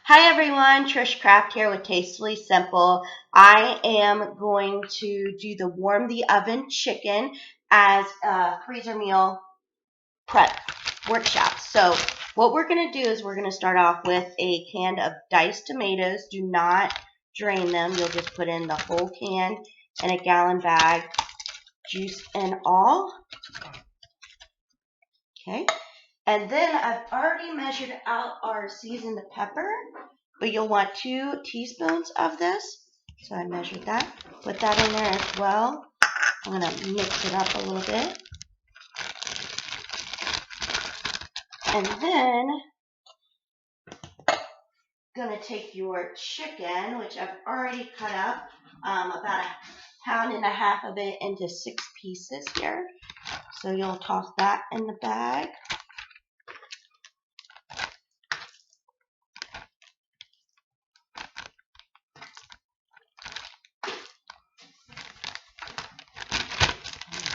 Hi everyone, Trish Craft here with Tastefully Simple. I am going to do the warm the oven chicken as a freezer meal prep workshop. So what we're going to do is we're going to start off with a can of diced tomatoes. Do not drain them. You'll just put in the whole can in a gallon bag, juice and all. Okay. And then I've already measured out our seasoned pepper, but you'll want 2 teaspoons of this. So I measured that. Put that in there as well. I'm going to mix it up a little bit. And then going to take your chicken, which I've already cut up, about 1.5 pounds of it into 6 pieces here. So you'll toss that in the bag.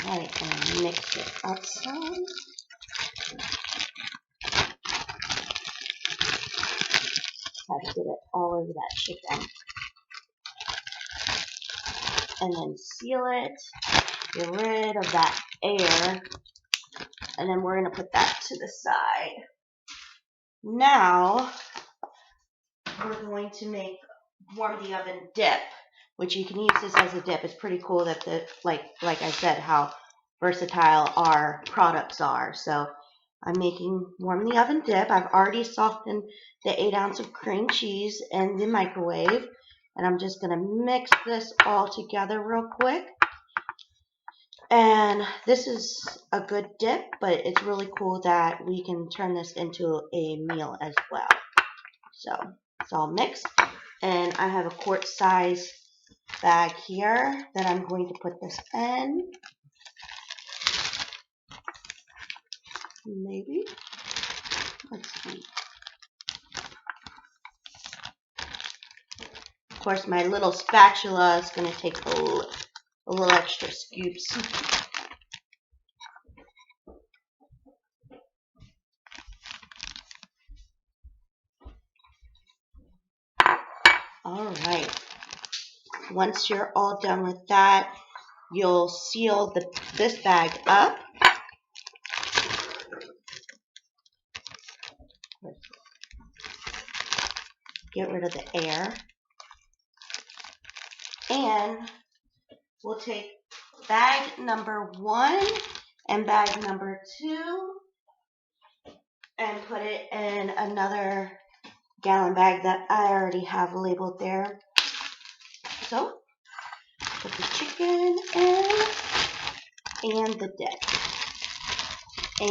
Alright, and mix it up some. Try to get it all over that chicken. And then seal it. Get rid of that air. And then we're going to put that to the side. Now, we're going to make warm the oven dip, which you can use this as a dip. It's pretty cool that like I said, how versatile our products are. So I'm making warm the oven dip. I've already softened the 8 ounce of cream cheese in the microwave. And I'm just going to mix this all together real quick. And this is a good dip, but it's really cool that we can turn this into a meal as well. So it's all mixed. And I have a quart size bag here that I'm going to put this in. Maybe. Let's see. Of course, my little spatula is going to take a little extra scoops. All right. Once you're all done with that, you'll seal this bag up. Get rid of the air. And we'll take bag number 1 and bag number 2 and put it in another gallon bag that I already have labeled there. So, put the chicken in and the dip.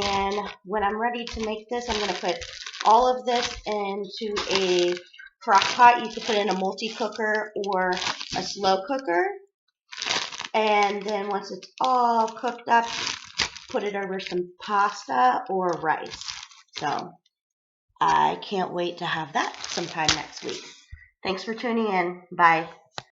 And when I'm ready to make this, I'm going to put all of this into a crock pot. You can put it in a multi-cooker or a slow cooker. And then once it's all cooked up, put it over some pasta or rice. So I can't wait to have that sometime next week. Thanks for tuning in. Bye.